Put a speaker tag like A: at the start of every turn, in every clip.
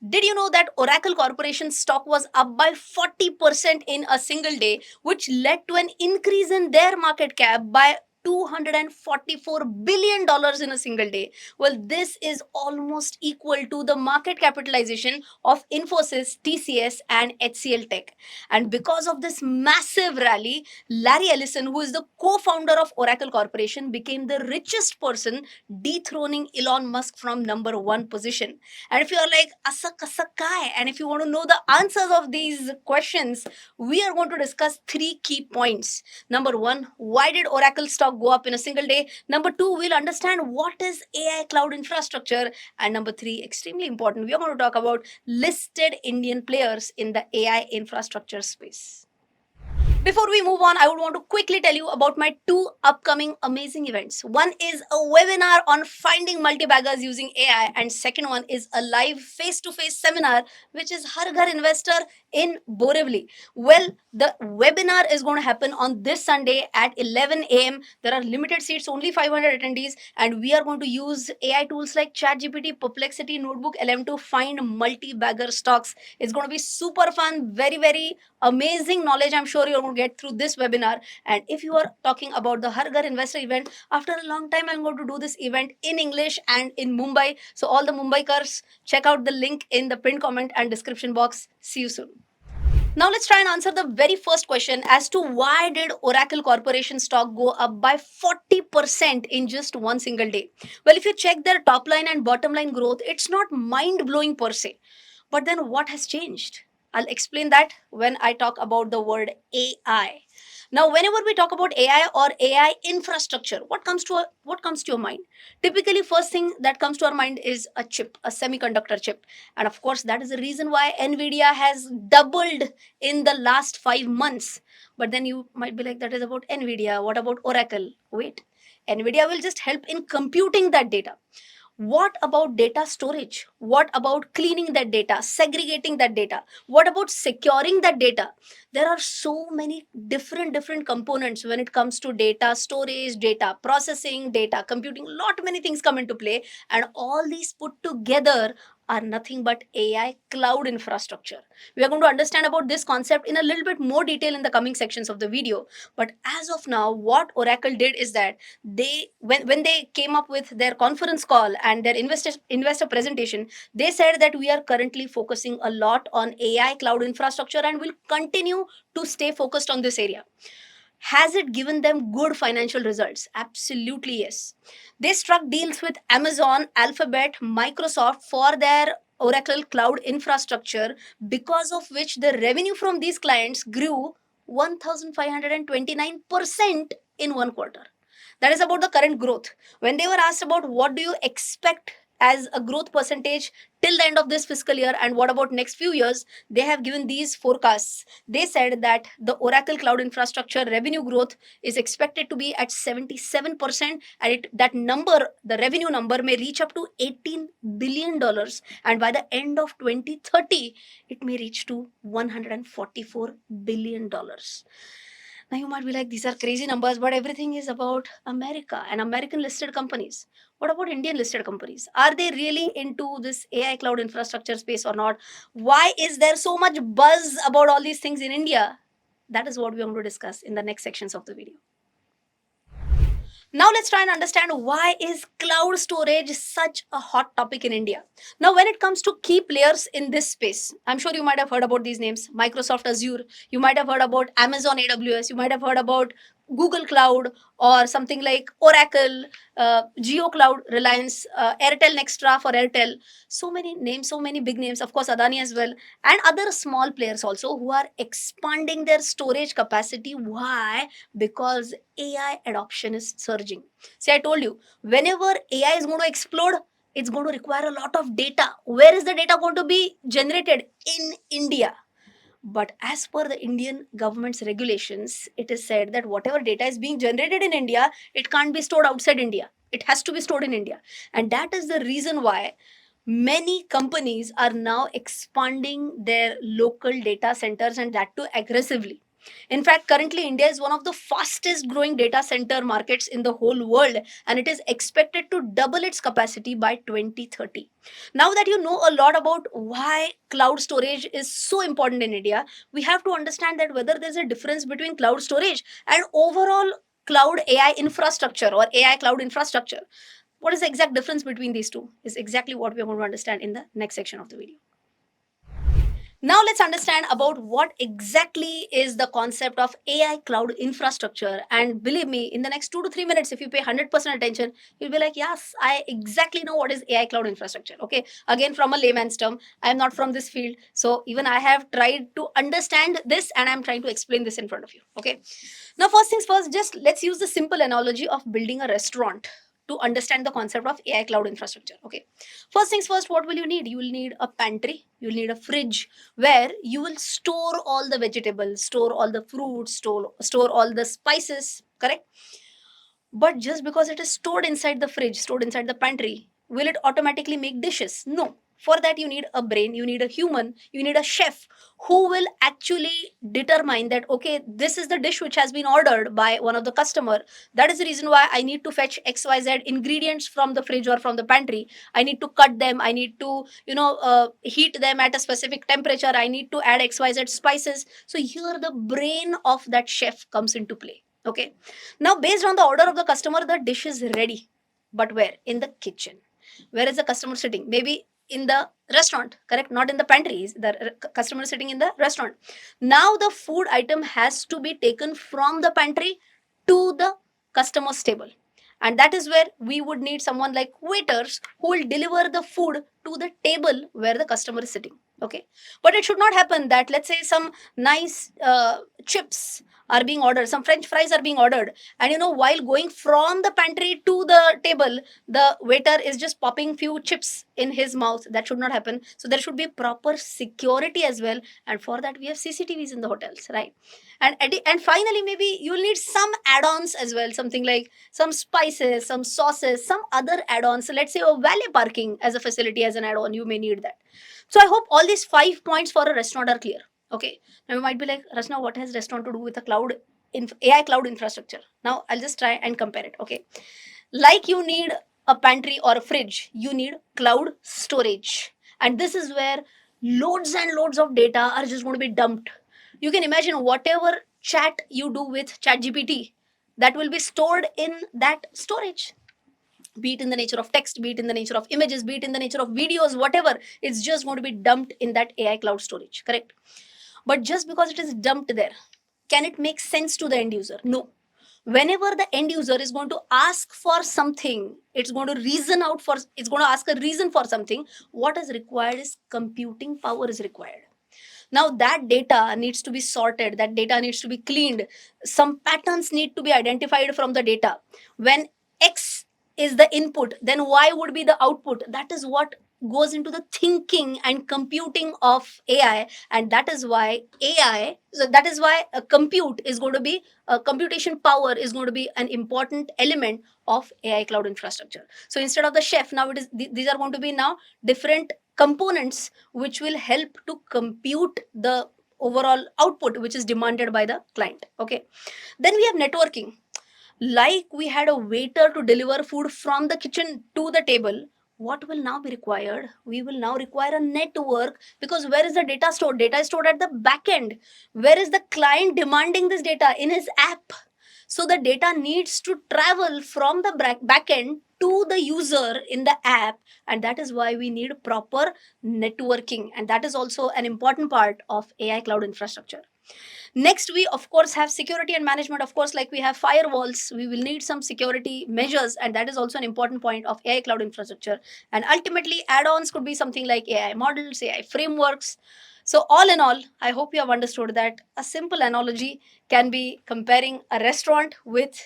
A: Did you know that Oracle Corporation stock was up by 40% in a single day, which led to an increase in their market cap by $244 billion in a single day? Well, this is almost equal to the market capitalization of Infosys, TCS, and HCL Tech. And because of this massive rally, Larry Ellison, who is the co founder of Oracle Corporation, became the richest person, dethroning Elon Musk from number one position. And if you are like, Asa kasa kai? And if you want to know the answers of these questions, we are going to discuss three key points. Number one, why did Oracle stock go up in a single day? Number two, we'll understand what is AI cloud infrastructure. And number three, extremely important, we are going to talk about listed Indian players in the AI infrastructure space. Before we move on, I would want to quickly tell you about my two upcoming amazing events. One is a webinar on finding multi-baggers using AI, and second one is a live face-to-face seminar, which is Har Ghar Investor in Borivali. Well, the webinar is going to happen on this Sunday at 11 a.m. There are limited seats, only 500 attendees, and we are going to use AI tools like ChatGPT, Perplexity, Notebook, LM to find multi-bagger stocks. It's going to be super fun, very, very amazing knowledge I'm sure you're going to get through this webinar. And if you are talking about the Har Ghar Investor event, after a long time I'm going to do this event in English and in Mumbai. So all the Mumbaikars, check out the link in the pinned comment and description box. See you soon. Now let's try and answer the very first question as to why did Oracle Corporation stock go up by 40% in just one single day. Well, if you check their top line and bottom line growth, it's not mind blowing per se. But then what has changed? I'll explain that when I talk about the word AI. Now, whenever we talk about AI or AI infrastructure, what comes to your mind? Typically, first thing that comes to our mind is a chip, a semiconductor chip, and of course, that is the reason why Nvidia has doubled in the last 5 months. But then you might be like, that is about Nvidia. What about Oracle? Wait, Nvidia will just help in computing that data. What about data storage? What about cleaning that data, segregating that data? What about securing that data? There are so many different components when it comes to data storage, data processing, data computing. Lot many things come into play, and all these put together are nothing but AI cloud infrastructure. We are going to understand about this concept in a little bit more detail in the coming sections of the video. But as of now, what Oracle did is that when they came up with their conference call and their investor presentation, they said that we are currently focusing a lot on AI cloud infrastructure and will continue to stay focused on this area. Has it given them good financial results? Absolutely yes. They struck deals with Amazon, Alphabet, Microsoft for their Oracle cloud infrastructure, because of which the revenue from these clients grew 1529% in one quarter. That is about the current growth. When they were asked about what do you expect as a growth percentage till the end of this fiscal year and what about next few years, they have given these forecasts. They said that the Oracle cloud infrastructure revenue growth is expected to be at 77%, and that number, the revenue number, may reach up to $18 billion, and by the end of 2030 it may reach to $144 billion. Now you might be like, these are crazy numbers, but everything is about America and American listed companies. What about Indian listed companies? Are they really into this AI cloud infrastructure space or not? Why is there so much buzz about all these things in India? That is what we are going to discuss in the next sections of the video. Now let's try and understand why is cloud storage such a hot topic in India. Now when it comes to key players in this space, I'm sure you might have heard about these names: Microsoft Azure, you might have heard about Amazon AWS, you might have heard about Google Cloud, or something like Oracle, Geo Cloud, Reliance, Airtel Nextra for Airtel. So many names, so many big names, of course Adani as well, and other small players also who are expanding their storage capacity. Why? Because AI adoption is surging. See, I told you, whenever AI is going to explode, it's going to require a lot of data. Where is the data going to be generated? In India. But as per the Indian government's regulations, it is said that whatever data is being generated in India, it can't be stored outside India. It has to be stored in India. And that is the reason why many companies are now expanding their local data centers, and that too aggressively. In fact, currently India is one of the fastest growing data center markets in the whole world, and it is expected to double its capacity by 2030. Now that you know a lot about why cloud storage is so important in India, we have to understand that whether there's a difference between cloud storage and overall cloud AI infrastructure or AI cloud infrastructure. What is the exact difference between these two is exactly what we are going to understand in the next section of the video. Now let's understand about what exactly is the concept of AI cloud infrastructure. And believe me, in the next 2 to 3 minutes, if you pay 100% attention, you'll be like, yes, I exactly know what is AI cloud infrastructure. Okay. Again, from a layman's term, I'm not from this field. So even I have tried to understand this and I'm trying to explain this in front of you. Okay. Now, first things first, just let's use the simple analogy of building a restaurant to understand the concept of AI cloud infrastructure. Okay. First things first, what will you need? You will need a pantry, you'll need a fridge where you will store all the vegetables, store all the fruits, store all the spices, correct? But just because it is stored inside the fridge, stored inside the pantry, will it automatically make dishes? No. For that, you need a brain, you need a human, you need a chef who will actually determine that, okay, this is the dish which has been ordered by one of the customer. That is the reason why I need to fetch XYZ ingredients from the fridge or from the pantry. I need to cut them. I need to, heat them at a specific temperature. I need to add XYZ spices. So here the brain of that chef comes into play. Okay. Now, based on the order of the customer, the dish is ready. But where? In the kitchen. Where is the customer sitting? Maybe in the restaurant, correct? Not in the pantry. The customer is sitting in the restaurant. Now, the food item has to be taken from the pantry to the customer's table. And that is where we would need someone like waiters who will deliver the food to the table where the customer is sitting. Okay. But it should not happen that, let's say, some nice chips are being ordered, some french fries are being ordered, and while going from the pantry to the table, the waiter is just popping few chips in his mouth. That should not happen. So there should be proper security as well, and for that we have CCTVs in the hotels, right? And finally, maybe you'll need some add-ons as well, something like some spices, some sauces, some other add-ons. So let's say a valet parking as a facility, as an add-on, you may need that. So I hope all these 5 points for a restaurant are clear. Okay. Now you might be like, Rasna, what has restaurant to do with a AI cloud infrastructure? Now I'll just try and compare it. Okay. Like you need a pantry or a fridge, you need cloud storage. And this is where loads and loads of data are just going to be dumped. You can imagine whatever chat you do with ChatGPT, that will be stored in that storage, be it in the nature of text, be it in the nature of images, be it in the nature of videos, whatever. It's just going to be dumped in that AI cloud storage, correct? But just because it is dumped there, can it make sense to the end user? No. Whenever the end user is going to ask for something, it's going to it's going to ask a reason for something. What is required is computing power is required. Now that data needs to be sorted, that data needs to be cleaned. Some patterns need to be identified from the data. When X is the input, then Y would be the output. That is what goes into the thinking and computing of AI. And that is why that is why a computation power is going to be an important element of AI cloud infrastructure. So instead of the chef, now these are going to be now different components which will help to compute the overall output which is demanded by the client. Okay. Then we have networking. Like we had a waiter to deliver food from the kitchen to the table, what will now be required? We will now require a network, because where is the data stored? Data is stored at the back end. Where is the client demanding this data? In his app. So the data needs to travel from the back end to the user in the app, and that is why we need proper networking, and that is also an important part of AI cloud infrastructure. Next, we of course have security and management. Of course, like we have firewalls, we will need some security measures, and that is also an important point of AI cloud infrastructure. And ultimately, add-ons could be something like AI models, AI frameworks. So all in all, I hope you have understood that a simple analogy can be comparing a restaurant with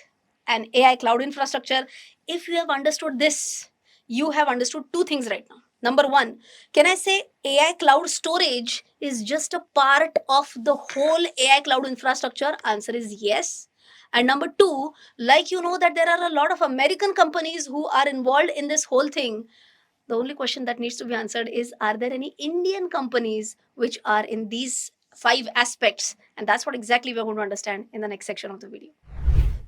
A: an AI cloud infrastructure. If you have understood this, you have understood two things right now. Number one, can I say AI cloud storage is just a part of the whole AI cloud infrastructure? Answer is yes. And number two, like you know that there are a lot of American companies who are involved in this whole thing. The only question that needs to be answered is, are there any Indian companies which are in these 5 aspects, and that's what exactly we're going to understand in the next section of the video.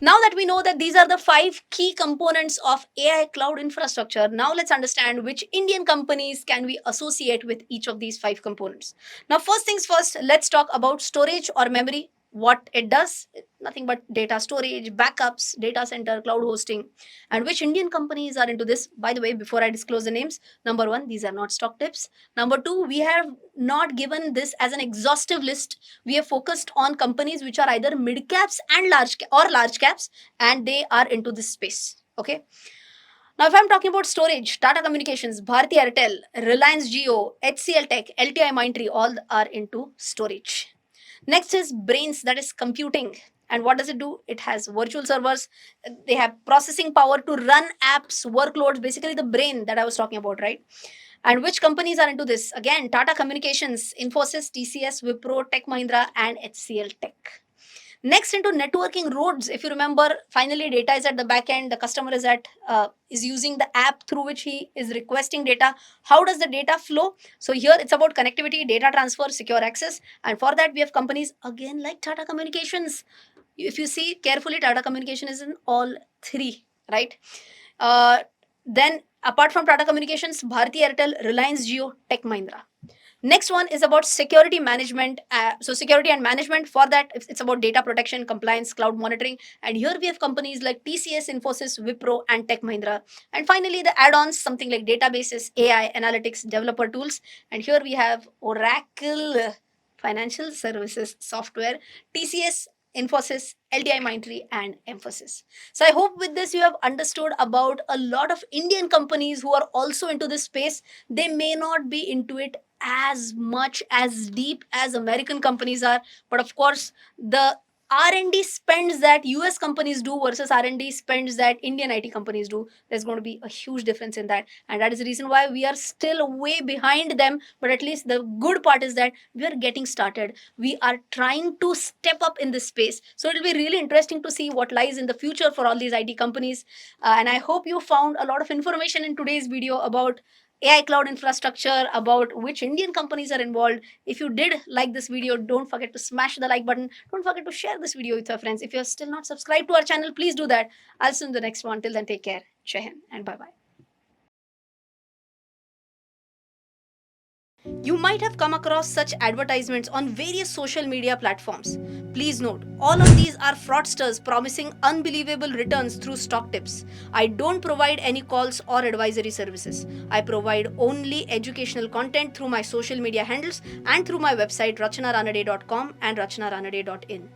A: Now that we know that these are the 5 key components of AI cloud infrastructure, now let's understand which Indian companies can we associate with each of these 5 components. Now, first things first, let's talk about storage or memory. What it does, nothing but data storage, backups, data center, cloud hosting, and which Indian companies are into this. By the way, before I disclose the names, number 1, these are not stock tips. Number 2, we have not given this as an exhaustive list. We have focused on companies which are either mid caps and large caps, and they are into this space. Okay. Now, if I'm talking about storage, Tata Communications, Bharti Airtel, Reliance Jio, HCL Tech, LTI Mindtree, all are into storage. Next is brains, that is computing. And what does it do? It has virtual servers. They have processing power to run apps, workloads, basically the brain that I was talking about, right? And which companies are into this? Again, Tata Communications, Infosys, TCS, Wipro, Tech Mahindra, and HCL Tech. Next, into networking roads. If you remember, finally data is at the back end. The customer is using the app through which he is requesting data. How does the data flow? So here it's about connectivity, data transfer, secure access, and for that we have companies again like Tata Communications. If you see carefully, Tata Communication is in all 3, right? Then apart from Tata Communications, Bharti Airtel, Reliance Jio, Tech Mahindra. Next one is about security management. So security and management, for that it's about data protection, compliance, cloud monitoring. And here we have companies like TCS, Infosys, Wipro, and Tech Mahindra. And finally, the add-ons, something like databases, AI, analytics, developer tools. And here we have Oracle Financial Services Software, TCS, Infosys, LTI Mindtree, and Emphasis. So I hope with this you have understood about a lot of Indian companies who are also into this space. They may not be into it as much as deep as American companies are, but of course the R&D spends that US companies do versus R&D spends that Indian IT companies do, there's going to be a huge difference in that, and that is the reason why we are still way behind them. But at least the good part is that we are getting started. We are trying to step up in this space, so it'll be really interesting to see what lies in the future for all these IT companies. And I hope you found a lot of information in today's video about AI cloud infrastructure, about which Indian companies are involved. If you did like this video, don't forget to smash the like button. Don't forget to share this video with your friends. If you're still not subscribed to our channel, please do that. I'll see you in the next one. Till then, take care. Jai Hind and bye-bye. You might have come across such advertisements on various social media platforms. Please note, all of these are fraudsters promising unbelievable returns through stock tips. I don't provide any calls or advisory services. I provide only educational content through my social media handles and through my website rachanaranade.com and rachanaranade.in.